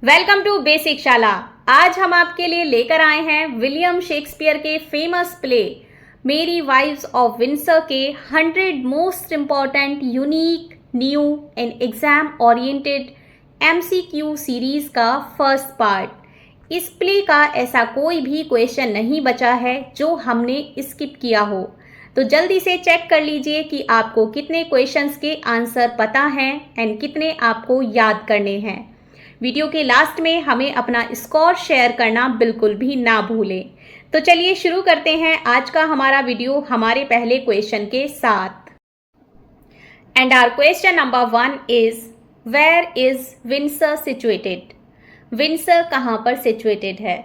Welcome to basic शाला। आज हम आपके लिए लेकर आए हैं विलियम शेक्सपियर के फेमस प्ले मेरी वाइव्स ऑफ विंडसर के 100 most important unique new and exam oriented MCQ series का फर्स्ट पार्ट। इस प्ले का ऐसा कोई भी क्वेश्चन नहीं बचा है जो हमने स्किप किया हो, तो जल्दी से चेक कर लीजिए कि आपको कितने क्वेश्चंस के आंसर पता हैं एंड कितने आपको याद करने हैं। वीडियो के लास्ट में हमें अपना स्कोर शेयर करना बिल्कुल भी ना भूलें। तो चलिए शुरू करते हैं आज का हमारा वीडियो हमारे पहले क्वेश्चन के साथ। And our question number 1 is where is Windsor situated. Windsor कहाँ पर सिचुएटेड है?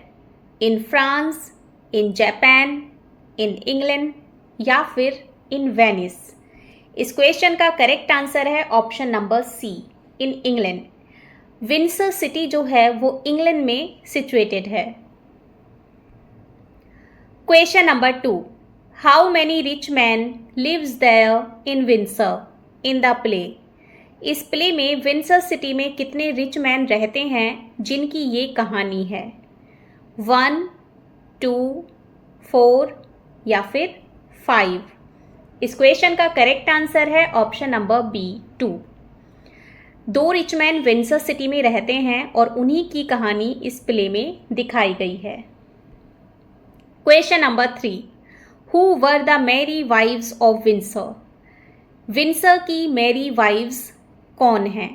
In France, in Japan, in England या फिर इन वेनिस। इस क्वेश्चन का करेक्ट आंसर है option number C, in England. Windsor city जो है वो इंग्लैंड में सिचुएटेड है। Question number 2, how many rich man lives there in Windsor in the play. इस प्ले में विंडसर सिटी में कितने रिच मैन रहते हैं जिनकी ये कहानी है? 1, 2, 4 या फिर 5। इस क्वेश्चन का करेक्ट आंसर है option number B, 2। 2 rich man Windsor city में रहते हैं और उन्हीं की कहानी इस प्ले में दिखाई गई है। Question number 3, who were the merry wives of Windsor. Windsor की मैरी वाइव्स कौन हैं?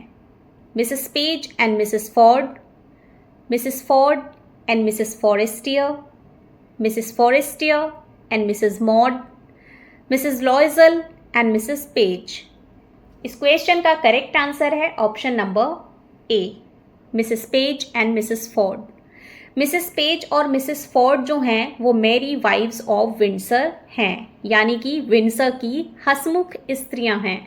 Mrs Page and Mrs Ford, Mrs Ford and Mrs Forestier, Mrs Forestier and Mrs Maud, Mrs Loyzel and Mrs Page. इस question का correct answer है option number A, Mrs Page and Mrs Ford. Mrs Page और Mrs Ford जो हैं वो Mary wives of Windsor हैं, यानी कि विंडसर की हंसमुख स्त्रियां हैं।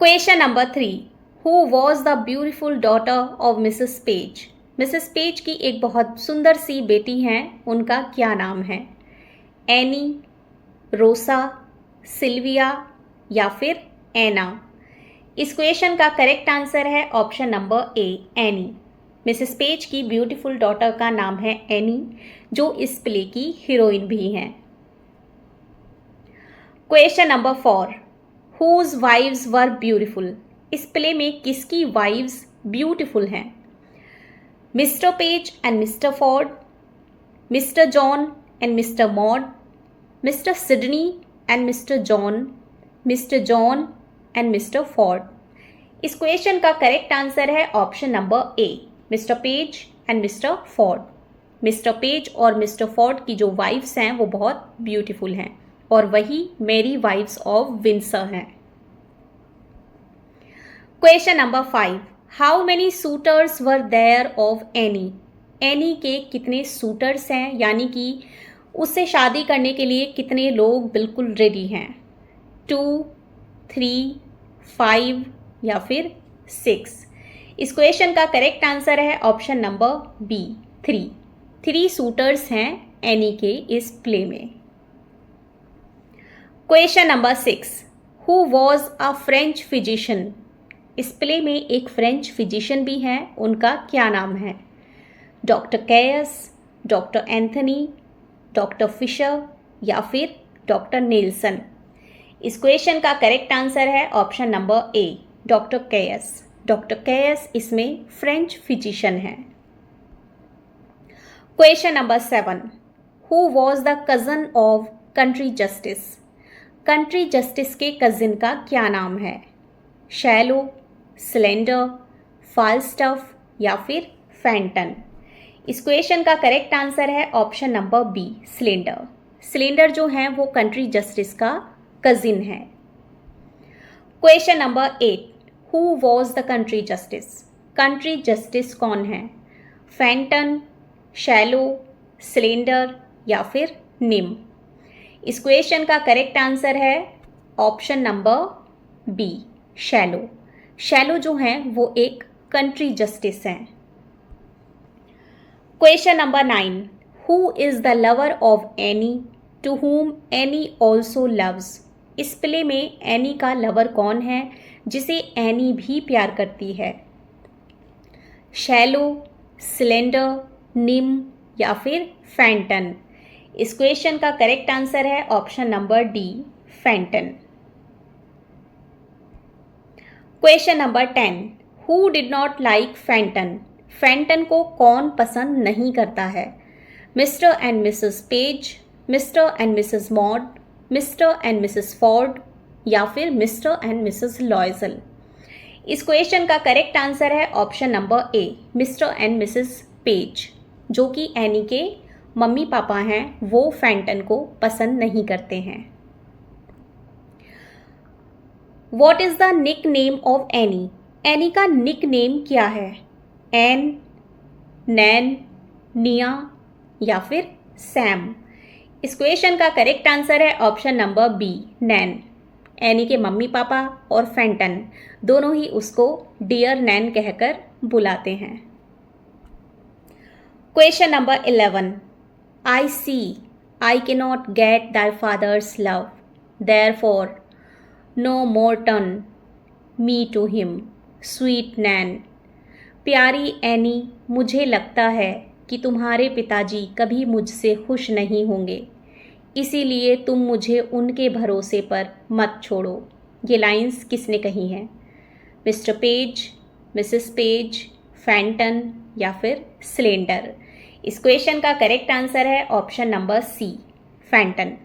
Question number 3, who was the beautiful daughter of Mrs Page. Mrs Page की एक बहुत सुंदर सी बेटी हैं, उनका क्या नाम है? एनी, रोसा, सिल्विया या फिर एना। इस क्वेश्चन का करेक्ट आंसर है option number A, any. Mrs Page की ब्यूटीफुल डॉटर का नाम है एनी, जो इस प्ले की हीरोइन भी हैं। Question number 4, whose wives were beautiful. इस प्ले में किसकी वाइव्स ब्यूटीफुल हैं? Mister Page and Mister Ford, Mister John and Mister Maud, Mister Sidney and Mister John and Mister Ford. इस क्वेश्चन का करेक्ट आंसर है option number A, Mister Page and Mister Ford. Mister Page और Mister Ford की जो wives हैं वो बहुत beautiful हैं और वही मेरी वाइफ्स ऑफ विंडसर हैं। Question number 5, how many suitors were there of Anne. Anne के कितने सूटर्स हैं, यानी कि उससे शादी करने के लिए कितने लोग बिल्कुल रेडी हैं? 2, 3, 5 या फिर 6। इस क्वेश्चन का करेक्ट आंसर है ऑप्शन नंबर बी, 3। 3 सूटर्स हैं एनी के इस प्ले में। Question number 6, who was a French physician. इस प्ले में एक फ्रेंच फिजिशियन भी हैं, उनका क्या नाम है? Doctor Caius, doctor Anthony, doctor Fisher या फिर डॉक्टर नेल्सन। इस क्वेश्चन का करेक्ट आंसर है option number A, doctor Caius. Doctor Caius इसमें फ्रेंच फिजिशियन है। Question number 7, who was the cousin of country justice. Country justice के cousin का क्या नाम है? शैलो, स्लेंडर, फाल्स्टफ या फिर फैंटन। इस क्वेश्चन का करेक्ट आंसर है option number B, Slender. Slender जो हैं वो कंट्री जस्टिस का कजिन है। Question number 8, who was the country justice. Country justice कौन है? फैंटन, शैलो, स्लेंडर या फिर निम। इस क्वेश्चन का करेक्ट आंसर है option number B, Shallow. Shallow जो हैं वो एक कंट्री जस्टिस हैं। Question number 9, who is the lover of Anne to whom Anne also loves. इस प्ले में एनी का लवर कौन है जिसे एनी भी प्यार करती है? शैलो, सिलेंडर, निम या फिर फैंटन। इस क्वेश्चन का करेक्ट आंसर है option number D, Fenton. Question number 10, who did not like Fenton? Fenton को कौन पसंद नहीं करता है? Mr and Mrs Page, Mr and Mrs Maud, Mr and Mrs Ford या फिर मिस्टर एंड मिसेस लॉयजल। इस क्वेश्चन का करेक्ट आंसर है option number A, Mr and Mrs Page. जो कि एनी के मम्मी पापा हैं, वो फैंटन को पसंद नहीं करते हैं। What is the nickname of Anne? Anne का निक नेम क्या है? एन, नैन, निया या फिर सैम। इस क्वेश्चन का करेक्ट आंसर है ऑप्शन नंबर बी, नैन। एनी के मम्मी पापा और फैंटन दोनों ही उसको डियर नैन कहकर बुलाते हैं। Question number 11, I see I cannot get thy father's love, therefore no more turn me to him, sweet Nan. प्यारी एनी, मुझे लगता है कि तुम्हारे पिताजी कभी मुझसे खुश नहीं होंगे, इसीलिए तुम मुझे उनके भरोसे पर मत छोड़ो। ये लाइंस किसने कही हैं? Mister Page, Mrs Page, Fenton या फिर सिलेंडर। इस क्वेश्चन का करेक्ट आंसर है ऑप्शन नंबर सी, फैंटन।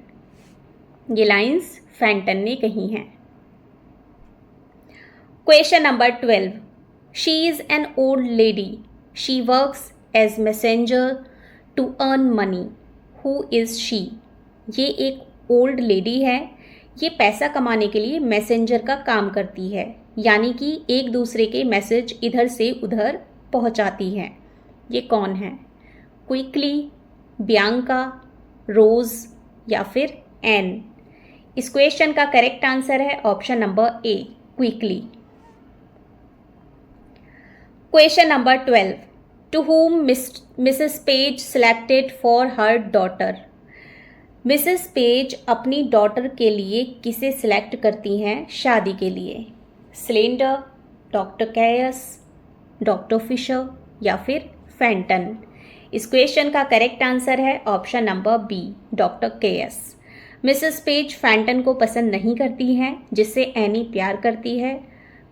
ये लाइंस फैंटन ने कही हैं। Question number 12, she is an old lady, she works as messenger to earn money, who is she? ये एक ओल्ड लेडी है, ये पैसा कमाने के लिए मैसेंजर का काम करती है, यानी कि एक दूसरे के मैसेज इधर से उधर पहुंचाती है। ये कौन है? क्विकली, बियांका, रोज या फिर एन। इस क्वेश्चन का करेक्ट आंसर है option number A, Quickly. Question number 12, to whom Mrs Page selected for her daughter? Mrs Page अपनी डॉटर के लिए किसे सिलेक्ट करती हैं शादी के लिए? Slender, doctor Caius, doctor Fisher या फिर फैंटन। इस क्वेश्चन का करेक्ट आंसर है option number B, doctor Caius. Mrs Page Fenton को पसंद नहीं करती हैं, जिससे एनी प्यार करती है।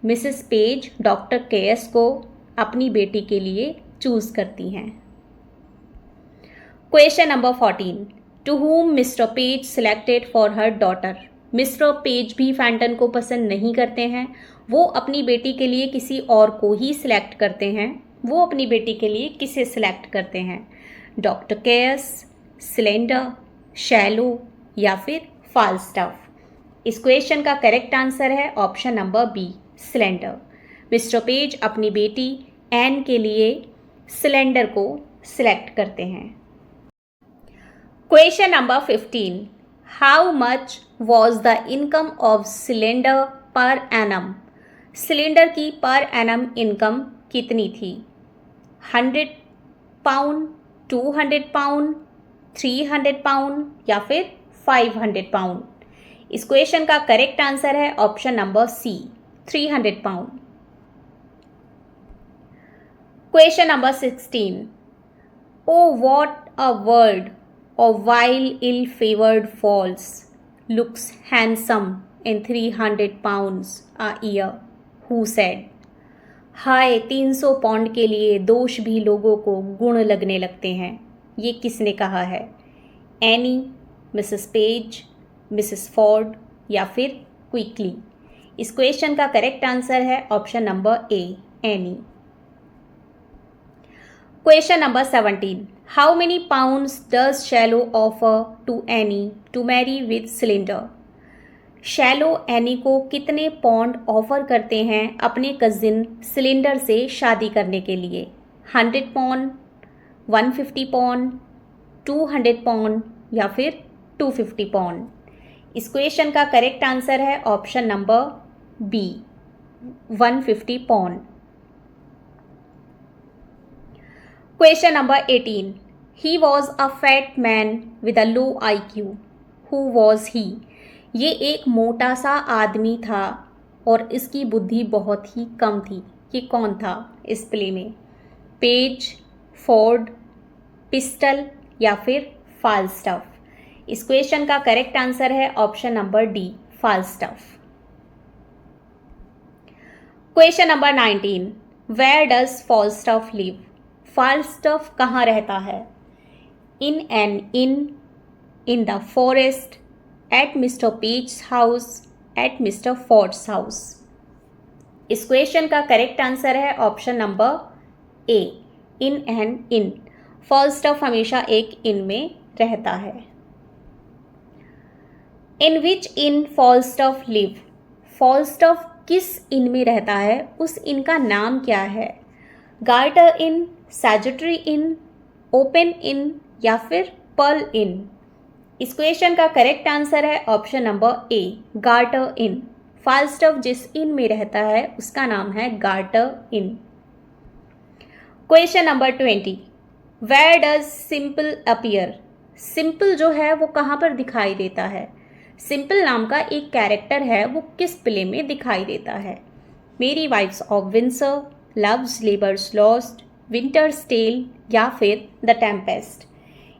मिसेस पेज डॉक्टर कैयस को अपनी बेटी के लिए चूज करती हैं। Question number 14, to whom Mr Page selected for her daughter? Mr Page भी फैंटन को पसंद नहीं करते हैं, वो अपनी बेटी के लिए किसी और को ही सिलेक्ट करते हैं। वो अपनी बेटी के लिए किसे सिलेक्ट करते हैं? डॉक्टर कैयस, सिलेंडर, शैलो या फिर फालस्टफ। इस क्वेश्चन का करेक्ट आंसर है option number B, Slender. Mr Page अपनी बेटी एन के लिए सिलेंडर को सिलेक्ट करते हैं। Question number 15, how much was the income of cylinder per annum? Cylinder की पर एनम इनकम कितनी थी? 100 पाउंड, 200 पाउंड, 300 पाउंड या फिर 500 पाउंड? इस क्वेश्चन का करेक्ट आंसर है option number C, 300 pound. Question number 16, O what a word of while ill-favored falls looks handsome in 300 pounds a year, who said? Hi, 300 pound के लिए दोष भी लोगों को गुण लगने लगते हैं, ये किसने कहा है? Anne, Mrs Page, Mrs Ford या फिर क्विकली? इस क्वेश्चन का करेक्ट आंसर है option number A, Anne. Question number 17, how many pounds does Shallow offer to Anne to marry with Slender? Shallow Anne को कितने पाउंड ऑफर करते हैं अपने कजिन सिलेंडर से शादी करने के लिए? 100 पाउंड, 150 पाउंड, 200 पाउंड या फिर 250 पाउंड? इस क्वेश्चन का करेक्ट आंसर है option number B, 150 pound. Question number 18, he was a fat man with a low IQ, who was he? ये एक मोटा सा आदमी था और इसकी बुद्धि बहुत ही कम थी, ये कौन था इस प्ले में? पेज, फोर्ड, पिस्टल या फिर फाल्स्टफ? इस क्वेश्चन का करेक्ट आंसर है option number D, फाल्स्टफ। Question number 19, where does फाल्स्टफ live? फाल्स्टफ कहाँ रहता है? In N in the forest, at mister page house, at mister Fords house? इस क्वेश्चन का करेक्ट आंसर है option number A, in an इन। फाल्स्टफ हमेशा एक इन में रहता है। इन विच इन फाल्स्टफ लिव? फाल्स्टफ किस इन में रहता है, उस इन का नाम क्या है? Garter in, सैजिटरी in, open in या फिर पर्ल इन? इस क्वेश्चन का करेक्ट आंसर है option number A, Garter Inn. Falstaff जिस इन में रहता है उसका नाम है Garter Inn. Question number 20, where does Simple appear? Simple जो है वो कहाँ पर दिखाई देता है? सिंपल नाम का एक कैरेक्टर है, वो किस प्ले में दिखाई देता है? Merry wives of Windsor, love's labour's lost, winter's tale या फिर द टेम्पेस्ट?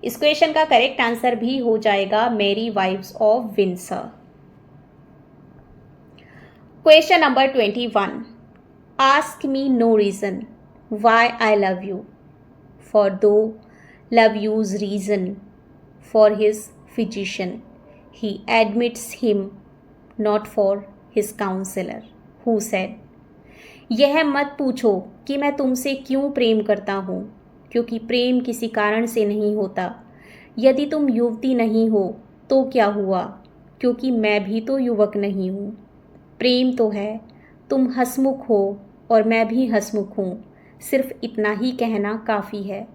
इस क्वेश्चन का करेक्ट आंसर भी हो जाएगा Merry wives of Windsor. Question number 21, ask me no reason why I love you, for though love use reason, for his physician, he admits him not for his counselor, who said? यह मत पूछो कि मैं तुमसे क्यों प्रेम करता हूँ, क्योंकि प्रेम किसी कारण से नहीं होता। यदि तुम युवती नहीं हो तो क्या हुआ, क्योंकि मैं भी तो युवक नहीं हूँ। प्रेम तो है, तुम हंसमुख हो और मैं भी हंसमुख हूँ। सिर्फ इतना ही कहना काफ़ी है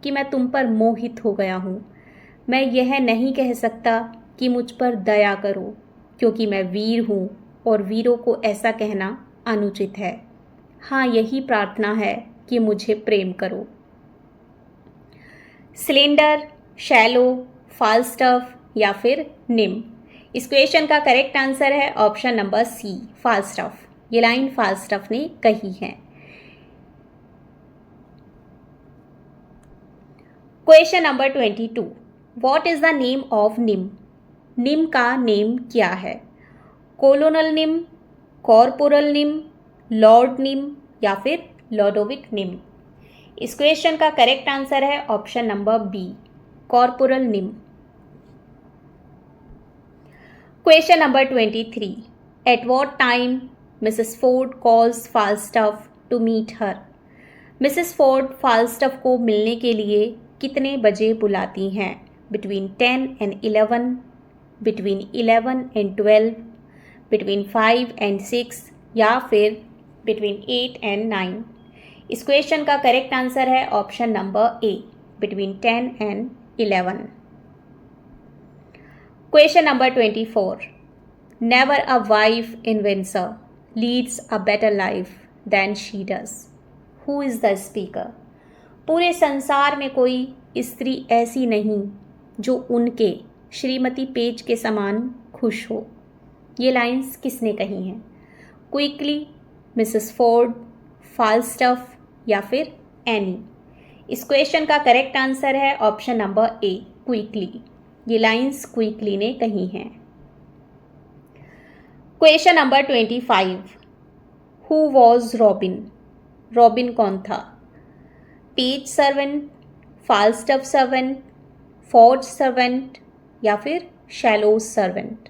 कि मैं तुम पर मोहित हो गया हूँ। मैं यह नहीं कह सकता कि मुझ पर दया करो, क्योंकि मैं वीर हूँ और वीरों को ऐसा कहना अनुचित है। हाँ, यही प्रार्थना है कि मुझे प्रेम करो। सिलेंडर, शैलो, फाल्स्टफ या फिर निम? इस क्वेश्चन का करेक्ट आंसर है ऑप्शन नंबर सी, फाल्स्टफ। ये लाइन फाल्स्टफ ने कही है। Question number 22, what is the name of निम? निम का नेम क्या है? कोलोनल निम, कॉर्पोरल निम, लॉर्ड निम या फिर लॉडोविक निम? इस क्वेश्चन का करेक्ट आंसर है option number B, corporal Nym. Question number 23, at what time Mrs Ford calls Falstaff to meet her? Mrs Ford Falstaff को मिलने के लिए कितने बजे बुलाती हैं? Between 10 and 11, between 11 and 12, between 5 and 6 या फिर बिटवीन 8 and 9? इस क्वेश्चन का करेक्ट आंसर है option number A, between 10 and 11। Question number 24, never a wife in Windsor leads a better life then she does, who is the speaker? पूरे संसार में कोई स्त्री ऐसी नहीं जो उनके श्रीमती पेज के समान खुश हो। ये लाइंस किसने कही हैं? क्विकली, मिसेस फोर्ड, फाल्स्टफ या फिर एनी? इस क्वेश्चन का करेक्ट आंसर है ऑप्शन नंबर ए, क्विकली। ये लाइंस क्विकली ने कही हैं। Question number 25, who was Robin? Robin कौन था? Page servant, Falstaff servant, Ford servant या फिर शैलोज सर्वेंट?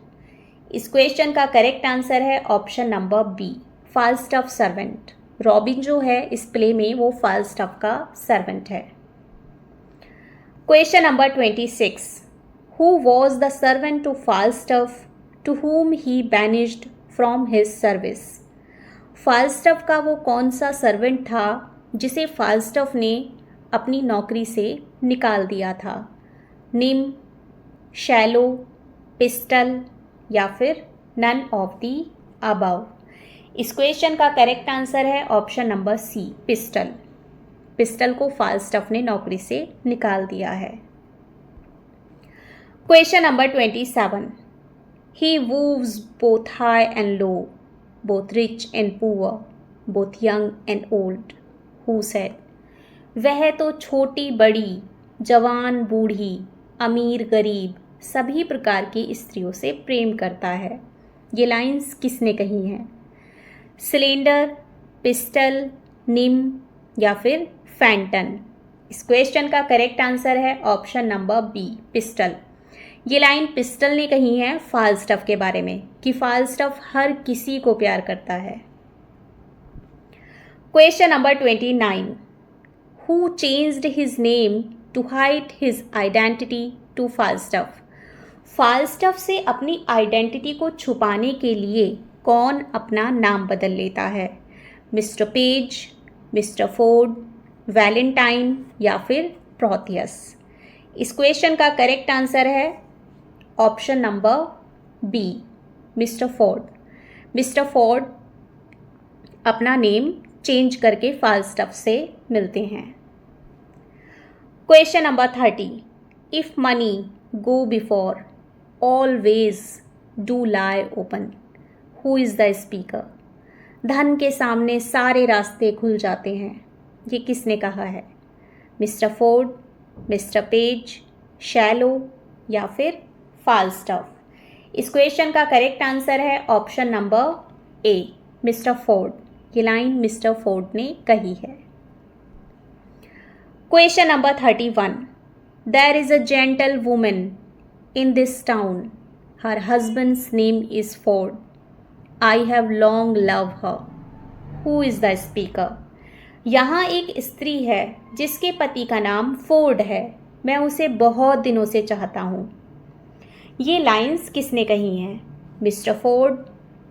इस क्वेश्चन का करेक्ट आंसर है option number B, Falstaff servant. Robin जो है इस प्ले में वो फाल्स्टफ का सर्वेंट है। Question number 26, who was the servant to Falstaff to whom he banished from his service? Falstaff का वो कौन सा सर्वेंट था जिसे फाल्स्टफ ने अपनी नौकरी से निकाल दिया था? निम, शैलो, पिस्टल या फिर नन ऑफ दी अबव? इस क्वेश्चन का करेक्ट आंसर है option number C, Pistol. Pistol को फाल्स्टफ ने नौकरी से निकाल दिया है। Question number 27, he woos both high and low, both rich and poor, both young and old, who said? वह तो छोटी बड़ी, जवान बूढ़ी, अमीर गरीब सभी प्रकार की स्त्रियों से प्रेम करता है। ये लाइंस किसने कही हैं? सिलेंडर, पिस्टल, निम या फिर फैंटन? इस क्वेश्चन का करेक्ट आंसर है ऑप्शन नंबर बी, पिस्टल। ये लाइन पिस्टल ने कही है फाल्स्टफ के बारे में कि फाल्स्टफ हर किसी को प्यार करता है। Question number 29, who changed his name to hide his identity to Falstaff? Falstaff से अपनी आइडेंटिटी को छुपाने के लिए कौन अपना नाम बदल लेता है? Mr Page, Mr Ford, Valentine या फिर प्रोथियस? इस क्वेश्चन का करेक्ट आंसर है option number B, Mr Ford. Mr Ford अपना नेम चेंज करके फाल्स्टफ से मिलते हैं। Question number 30, if money go before always do lie open, who is the speaker? धन के सामने सारे रास्ते खुल जाते हैं, ये किसने कहा है? Mr Ford, Mr Page, Shallow या फिर फाल्स्टफ? इस क्वेश्चन का करेक्ट आंसर है option number A, Mr Ford. ये लाइन मिस्टर फोर्ड ने कही है। Question number 31, there is a gentlewoman in this town, her husband's name is Ford, I have long love her, who is the speaker? यहाँ एक स्त्री है जिसके पति का नाम फोर्ड है, मैं उसे बहुत दिनों से चाहता हूँ। ये लाइंस किसने कही हैं? मिस्टर फोर्ड,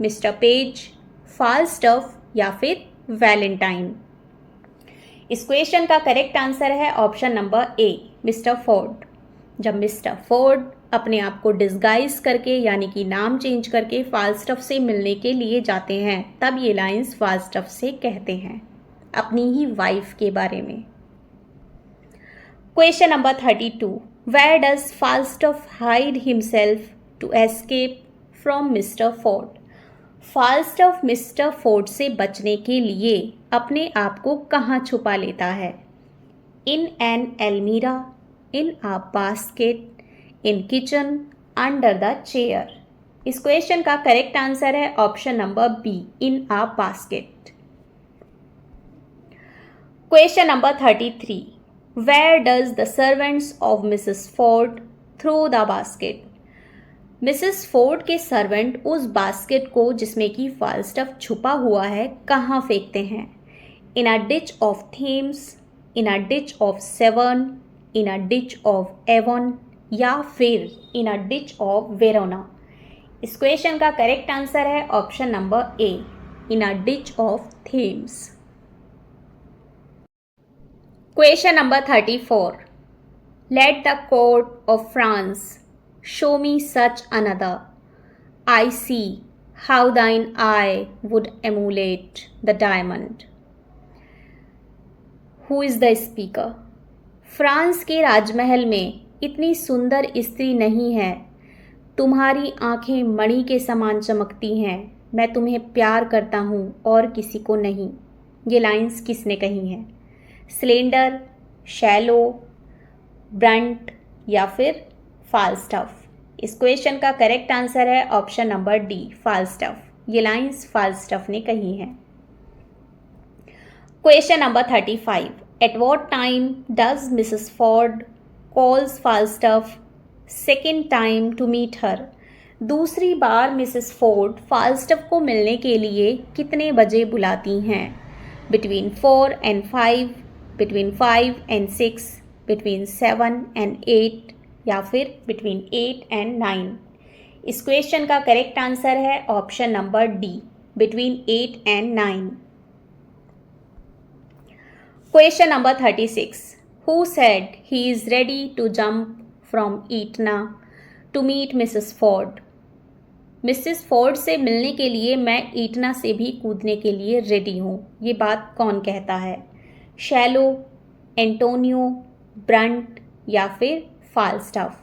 मिस्टर पेज, फाल्स्टफ या फिर वैलेंटाइन? इस क्वेश्चन का करेक्ट आंसर है option number A, Mr Ford. जब मिस्टर फोर्ड अपने आप को डिस्गाइज करके यानी कि नाम चेंज करके फाल्स्टफ से मिलने के लिए जाते हैं, तब ये लाइंस फाल्स्टफ से कहते हैं अपनी ही वाइफ के बारे में। Question number 32, where does Falstaff hide himself to escape from Mr Ford? Falstaff Mr Ford से बचने के लिए अपने आप को कहाँ छुपा लेता है? In an almirah, in a basket, in kitchen, under the chair? इस क्वेश्चन का करेक्ट आंसर है option number B, in a basket. Question number 33, where does the servants of Mrs Ford throw the basket? Mrs Ford के servant उस basket को जिसमें कि फाल्स्टफ छुपा हुआ है कहाँ फेंकते हैं? In a ditch of Thames, in a ditch of Severn, in a ditch of Avon या फिर in a ditch of Verona? इस क्वेश्चन का करेक्ट आंसर है option number A, in a ditch of Thames. Question number 34, let the court of France show me such another, I see how thine eye would emulate the diamond, who is the speaker? France के राजमहल में इतनी सुंदर स्त्री नहीं है, तुम्हारी आंखें मणि के समान चमकती हैं, मैं तुम्हें प्यार करता हूँ और किसी को नहीं। ये लाइंस किसने कही हैं? सिलेंडर, शैलो, ब्रंट या फिर फाल्स्टफ? इस क्वेश्चन का करेक्ट आंसर है ऑप्शन नंबर डी, फाल्स्टफ। ये लाइंस फाल्स्टफ ने कही हैं। Question number 35, at what time does Mrs Ford calls Falstaff second time to meet her? दूसरी बार मिसेस फोर्ड फाल्स्टफ को मिलने के लिए कितने बजे बुलाती हैं? Between 4 and 5, between 5 and 6, between 7 and 8 या फिर बिटवीन 8 and 9? इस क्वेश्चन का करेक्ट आंसर है option number D, between 8 and 9। Question number 36, who said he is ready to jump from Etna to meet Mrs Ford? Mrs Ford से मिलने के लिए मैं ईटना से भी कूदने के लिए रेडी हूँ, ये बात कौन कहता है? शैलो, एंटोनियो, ब्रंट या फिर फाल्स्टफ?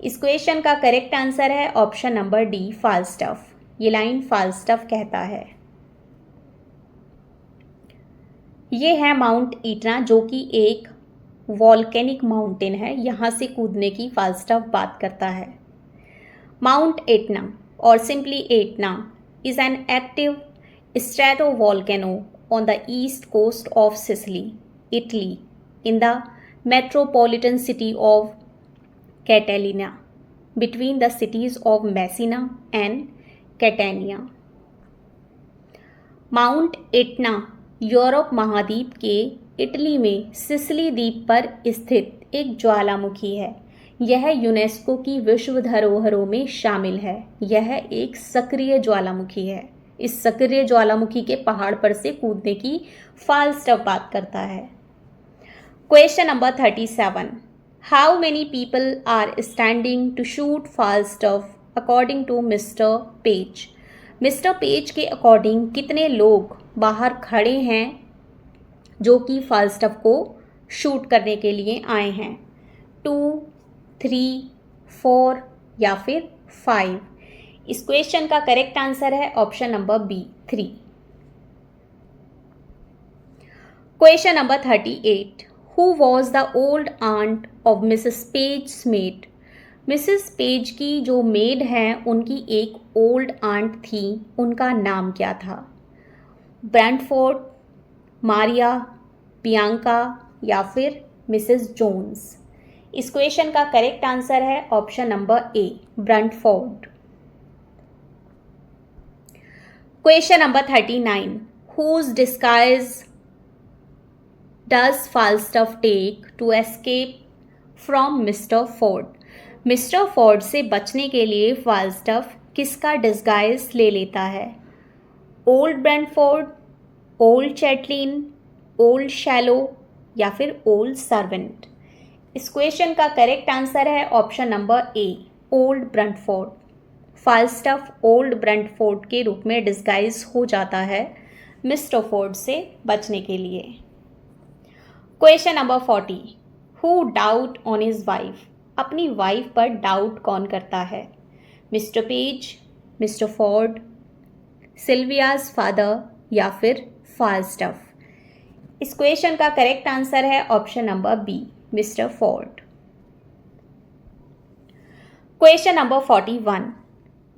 इस क्वेश्चन का करेक्ट आंसर है ऑप्शन नंबर डी, फाल्स्टफ। ये लाइन फाल्स्टफ कहता है। ये है माउंट इटना, जो कि एक वॉल्केनिक माउंटेन है, यहाँ से कूदने की फाल्स्टाफ बात करता है। माउंट एटना और simply Etna is an active stratovolcano on the east coast of Sicily, Italy, in the metropolitan city of Catania, between the cities of Messina and Catania. Mount Etna Europe महाद्वीप के Italy में Sicily द्वीप पर स्थित एक ज्वालामुखी है। यह UNESCO की विश्व धरोहरों में शामिल है। यह एक सक्रिय ज्वालामुखी है। इस सक्रिय ज्वालामुखी के पहाड़ पर से कूदने की फाल्स्टाफ बात करता है। Question number 37, how many people are standing to shoot Falstaff according to Mr Page. Mr Page के अकॉर्डिंग कितने लोग बाहर खड़े हैं जो कि फाल्स्टाफ को शूट करने के लिए आए हैं? 2, 3, 4 या फिर 5? इस क्वेश्चन का करेक्ट आंसर है option number B, 3। Question number 38, who was the old aunt of Mrs Page maid. Mrs Page की जो मेड हैं उनकी एक ओल्ड आंट थी, उनका नाम क्या था? ब्रैंडफोर्ड, मारिया, बियांका या फिर मिसेस जोन्स? इस क्वेश्चन का करेक्ट आंसर है option number A, Brandford. Question number 39, whose disguise does Falstaff take to escape from Mr. Ford? Mister Ford से बचने के लिए फाल्स्टाफ किसका डिस्गाइज ले लेता है? Old Brandford, old Chatlin, old Shallow या फिर ओल्ड सर्वेंट? इस क्वेश्चन का करेक्ट आंसर है option number A, old Brandford. Falstaff old Brandford के रूप में डिस्गाइज हो जाता है मिस्टर फोर्ड से बचने के लिए। Question number 40, who doubt on his wife. अपनी वाइफ पर डाउट कौन करता है? Mr Page, Mr Ford, Sylvia's father या फिर फाल्स्टाफ? इस क्वेश्चन का करेक्ट आंसर है option number B, Mr Ford. Question number 41,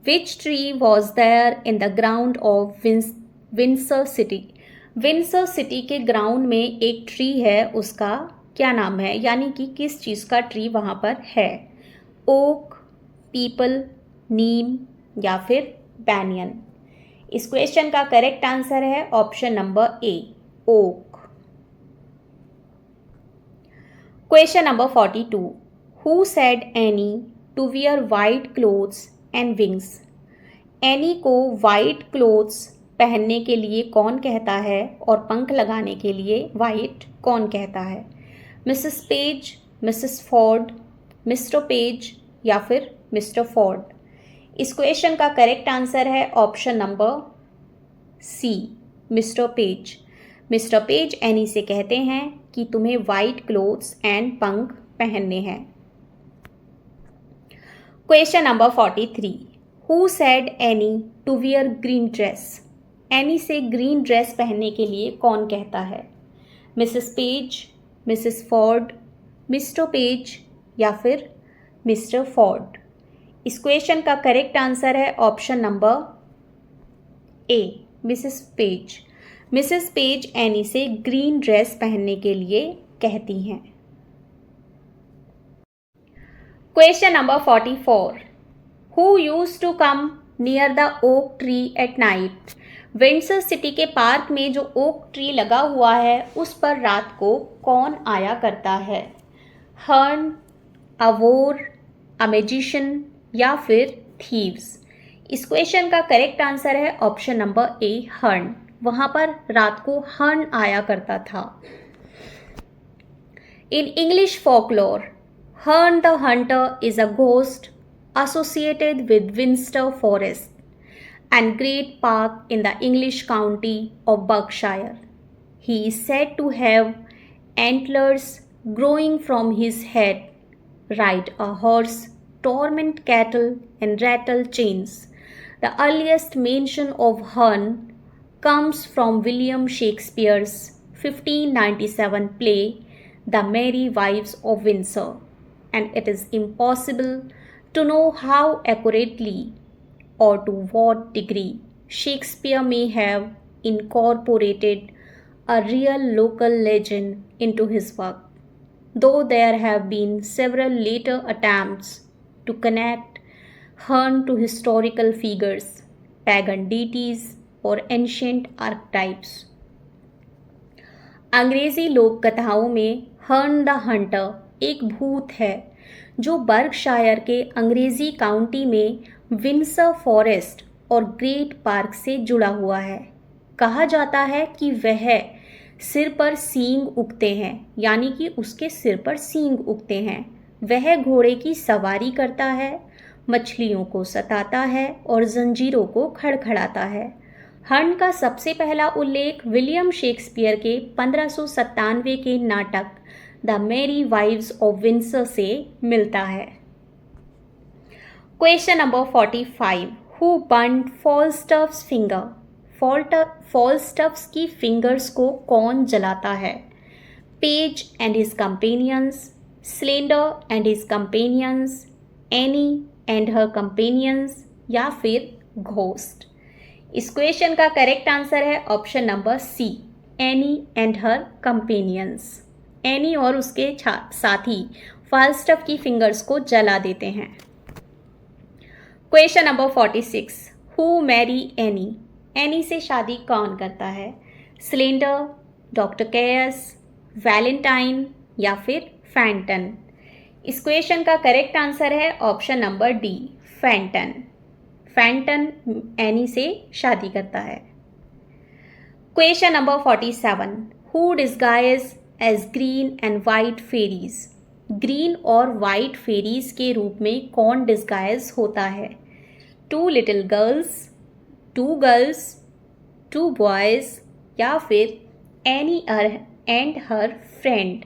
which tree was there in the ground of Windsor city. Windsor city के ग्राउंड में एक ट्री है, उसका क्या नाम है? यानी कि किस चीज़ का ट्री वहाँ पर है? ओक, पीपल, नीम या फिर बैनियन? इस क्वेश्चन का करेक्ट आंसर है option number A, oak. Question number 42, who said Anne to wear white clothes and wings. Anne को वाइट क्लोथ्स पहनने के लिए कौन कहता है और पंख लगाने के लिए वाइट कौन कहता है? Mrs Page, Mrs Ford, Mr Page या फिर मिस्टर फोर्ड? इस क्वेश्चन का करेक्ट आंसर है option number C, Mr Page. Mr Page Anne से कहते हैं कि तुम्हें वाइट क्लोथ्स एंड पंख पहनने हैं। Question number 43, who said Anne to wear green dress. Anne से ग्रीन ड्रेस पहनने के लिए कौन कहता है? Mrs Page, Mrs Ford, Mr Page या फिर मिस्टर फोर्ड? इस क्वेश्चन का करेक्ट आंसर है option number A, Mrs Page. Mrs Page Anne से ग्रीन ड्रेस पहनने के लिए कहती हैं। Question number 44, who used to come near the oak tree at night. Windsor city के पार्क में जो ओक ट्री लगा हुआ है उस पर रात को कौन आया करता है? हर्न, अ वोर, अ मैजिशियन या फिर थीव्स? इस क्वेश्चन का करेक्ट आंसर है ऑप्शन नंबर ए, हर्न। वहाँ पर रात को हर्न आया करता था। इन इंग्लिश फोकलोर, हर्न the Hunter is a ghost associated with Windsor Forest and Great Park in the English county of Berkshire. He is said to have antlers growing from his head, ride a horse, torment cattle, and rattle chains. The earliest mention of Herne comes from William Shakespeare's 1597 play The Merry Wives of Windsor, and it is impossible to know how accurately or to what degree Shakespeare may have incorporated a real local legend into his work, though there have been several later attempts to connect Hearn to historical figures, pagan deities, और ancient आर्कटाइप्स। अंग्रेजी लोक कथाओं में हर्न the Hunter एक भूत है जो बर्कशायर के अंग्रेजी काउंटी में विंसर फॉरेस्ट और ग्रेट पार्क से जुड़ा हुआ है। कहा जाता है कि वह सिर पर सींग उगते हैं, यानी कि उसके सिर पर सींग उगते हैं। वह घोड़े की सवारी करता है, मछलियों को सताता है और जंजीरों को खड़खड़ाता है। हर्न का सबसे पहला उल्लेख विलियम शेक्सपियर के 1597 के नाटक द मेरी वाइव्स ऑफ विंसर से मिलता है। Question number 45, who burned Falstaff's finger? Falstaff's की फिंगर्स को कौन जलाता है? Page and his companions, Slender and his companions, Annie and her companions, या फिर घोस्ट? इस क्वेश्चन का करेक्ट आंसर है option number C, Annie and her companions. एनी और उसके साथी फाल्स्टफ की फिंगर्स को जला देते हैं। Question number 46, who marry Anne? Anne से शादी कौन करता है? स्लेंडर, डॉक्टर कैयस, वैलेंटाइन, या फिर फैंटन? इस क्वेश्चन का करेक्ट आंसर है option number D, Fenton. Fenton Anne से शादी करता है। Question number 47, who disguise as green and white fairies? Green और वाइट फेरीज के रूप में कौन डिस्गाइज होता है? 2 लिटिल गर्ल्स, 2 गर्ल्स, 2 बॉयज, या फिर एनी एंड हर फ्रेंड?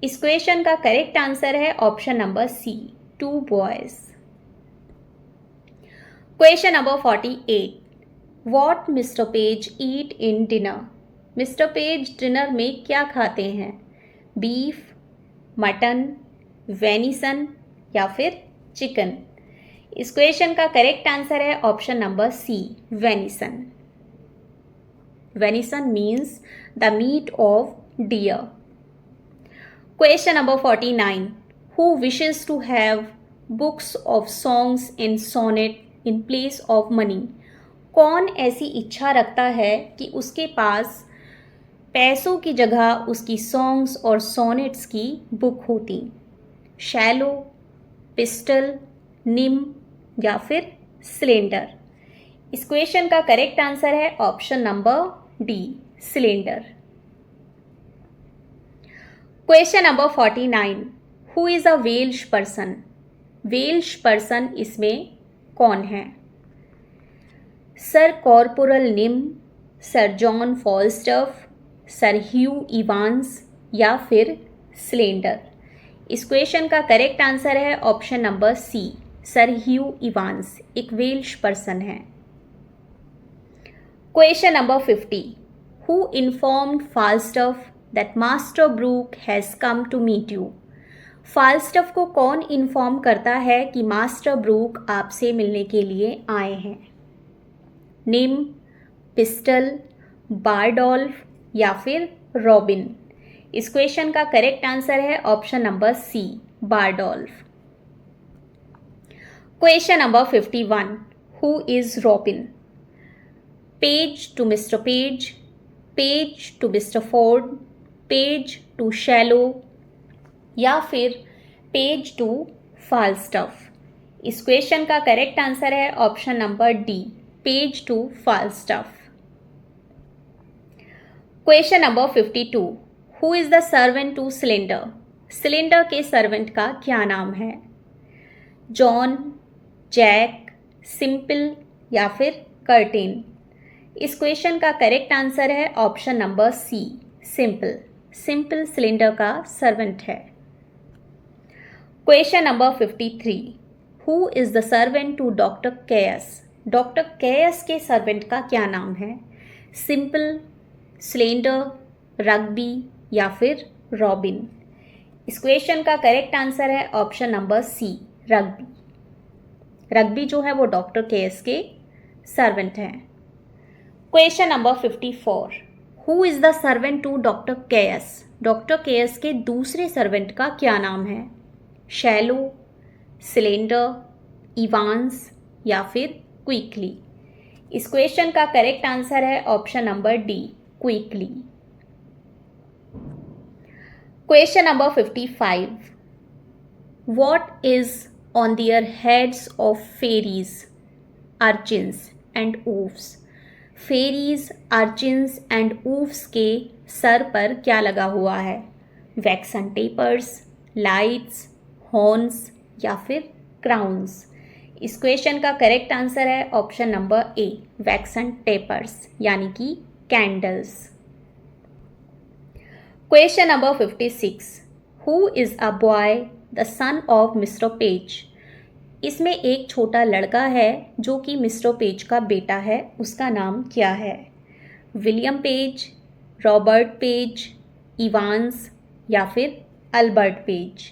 इस क्वेश्चन का करेक्ट आंसर है option number C, 2 boys. Question number 48, what Mr Page eat in dinner? Mr Page dinner में क्या खाते हैं? बीफ, मटन, वेनिसन, या फिर चिकन? इस क्वेश्चन का करेक्ट आंसर है option number C, venison. Venison means the meat of deer. Question number 49, who wishes to have books of songs in sonnet in place of money? कौन ऐसी इच्छा रखता है कि उसके पास पैसों की जगह उसकी सॉन्ग्स और सोनेट्स की बुक होती? शैलो, पिस्टल, निम, या फिर सिलेंडर? इस क्वेश्चन का करेक्ट आंसर है option number D, Slender. Question number 49, who is a Welsh person? Welsh person इसमें कौन है? Sir corporal Nym, sir John Falstaff, sir Hugh Evans, या फिर स्लेंडर? इस क्वेश्चन का करेक्ट आंसर है option number C, sir Hugh Evans एक Welsh person है। Question number 50, who informed Falstaff that master Brook has come to meet you? Falstaff को कौन inform करता है कि मास्टर ब्रूक आपसे मिलने के लिए आए हैं? निम, पिस्टल, बारडोल्फ, या फिर रॉबिन? इस क्वेश्चन का करेक्ट आंसर है option number C, Bardolph. Question number 51, who is Robin? Page to Mr Page, page to Mr Ford, page to Shallow, या फिर पेज टू फाल्स्टफ? इस क्वेश्चन का करेक्ट आंसर है option number D, page to Falstaff. Question number 52, who is the servant to Slender? Slender के servant का क्या नाम है? जॉन, जैक, सिंपल, या फिर कर्टेन? इस क्वेश्चन का करेक्ट आंसर है option number C, Simple. Simple Slender का सर्वेंट है। Question number 53, who is the servant to doctor Caius? Doctor Caius के सर्वेंट का क्या नाम है? सिंपल, स्लेंडर, रग्बी या फिर रॉबिन। इस क्वेश्चन का करेक्ट आंसर है option number C, Rugby. Rugby जो है वो डॉक्टर केएस के सर्वेंट हैं। Question number 54, who is the servant to doctor Caius? Doctor Caius के दूसरे सर्वेंट का क्या नाम है? शैलो, सिलेंडर, इवांस या फिर क्विकली। इस क्वेश्चन का करेक्ट आंसर है option number D, Quickly. Question number 55, what is on their heads of fairies, urchins and ouphes? Fairies, urchins and ouphes के सर पर क्या लगा हुआ है? वैक्सन टेपर्स, लाइट्स, हॉर्न्स या फिर क्राउन्स। इस क्वेश्चन का करेक्ट आंसर है ऑप्शन नंबर ए, वैक्सन टेपर्स यानी कि candles. Question number 56, who is a boy the son of mister page? इसमें एक छोटा लड़का है जो कि मिस्टर पेज का बेटा है, उसका नाम क्या है? William page, Robert page, Evans या फिर अल्बर्ट पेज।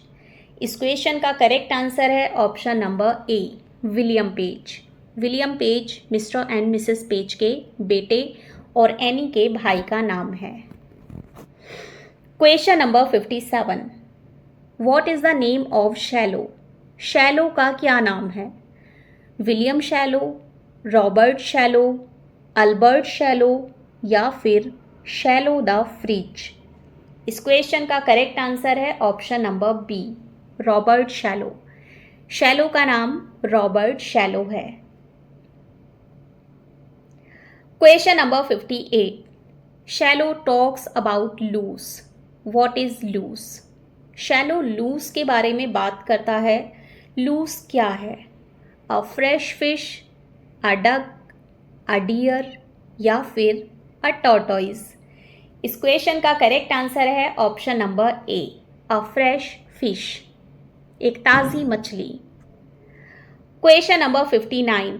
इस क्वेश्चन का करेक्ट आंसर है option number A, William page. William page Mr and Mrs page के बेटे और एनी के भाई का नाम है। Question number 57, what is the name of shallow? Shallow का क्या नाम है? William shallow, Robert shallow, Albert shallow या फिर शैलो द फ्रिज। इस क्वेश्चन का करेक्ट आंसर है option number B, Robert Shallow. Shallow का नाम रॉबर्ट शैलो है। Question number 58, Shallow talks about luce, what is luce? Shallow luce के बारे में बात करता है। लूस क्या है? A fresh fish, a duck, a deer या फिर अ टॉर्टोइज। इस क्वेश्चन का करेक्ट आंसर है option number A, a fresh fish, एक ताज़ी मछली। Question number 59,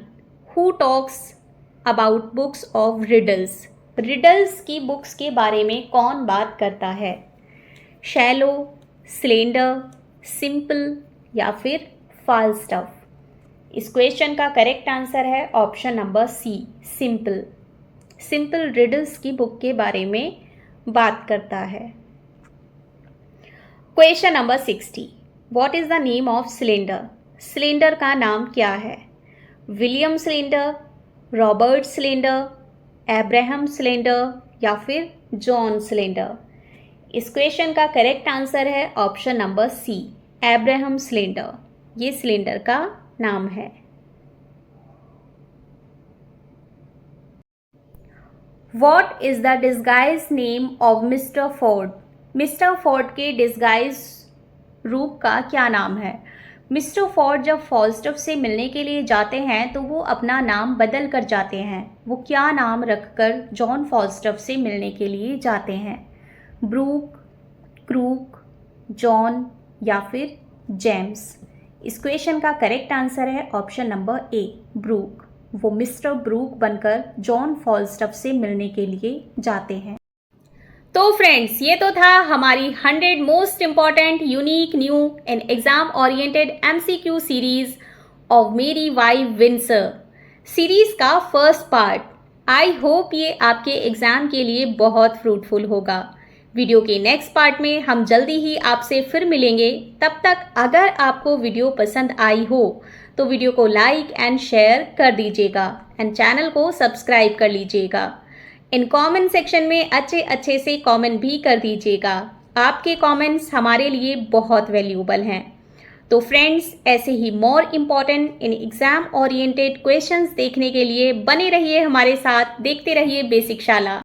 who talks about books of riddles? Riddles की बुक्स के बारे में कौन बात करता है? शैलो, सिलेंडर, सिंपल या फिर फाल्स्टफ। इस क्वेश्चन का करेक्ट आंसर है option number C, Simple. Simple riddles की बुक के बारे में बात करता है। Question number 60, what is the name of Slender? Slender का नाम क्या है? William Slender, Robert Slender, Abraham Slender या फिर जॉन सिलेंडर। इस क्वेश्चन का करेक्ट आंसर है option number C, Abraham Slender. ये सिलेंडर का नाम है। What is the disguise name of mister Ford? Mr Ford के डिस्गाइज रूप का क्या नाम है? मिस्टर फोर्ड जब फॉल्स्टफ से मिलने के लिए जाते हैं तो वो अपना नाम बदल कर जाते हैं। वो क्या नाम रखकर जॉन फॉल्स्टफ से मिलने के लिए जाते हैं? ब्रूक, क्रूक, जॉन या फिर जेम्स। इस क्वेश्चन का करेक्ट आंसर है ऑप्शन नंबर ए, ब्रूक। वो मिस्टर ब्रूक बनकर जॉन फॉल्स्टफ से मिलने के लिए जाते हैं। तो फ्रेंड्स, ये तो था हमारी 100 most important unique new and exam oriented MCQ series of मेरी वाइफ विंसर सीरीज का फर्स्ट पार्ट। आई होप ये आपके एग्जाम के लिए बहुत फ्रूटफुल होगा। वीडियो के नेक्स्ट पार्ट में हम जल्दी ही आपसे फिर मिलेंगे। तब तक अगर आपको वीडियो पसंद आई हो तो वीडियो को लाइक एंड शेयर कर दीजिएगा एंड चैनल को सब्सक्राइब कर लीजिएगा। इन कमेंट सेक्शन में अच्छे अच्छे से कमेंट भी कर दीजिएगा। आपके कमेंट्स हमारे लिए बहुत वैल्यूएबल हैं। तो फ्रेंड्स, ऐसे ही more important in exam oriented questions देखने के लिए बने रहिए हमारे साथ, देखते रहिए बेसिक शाला।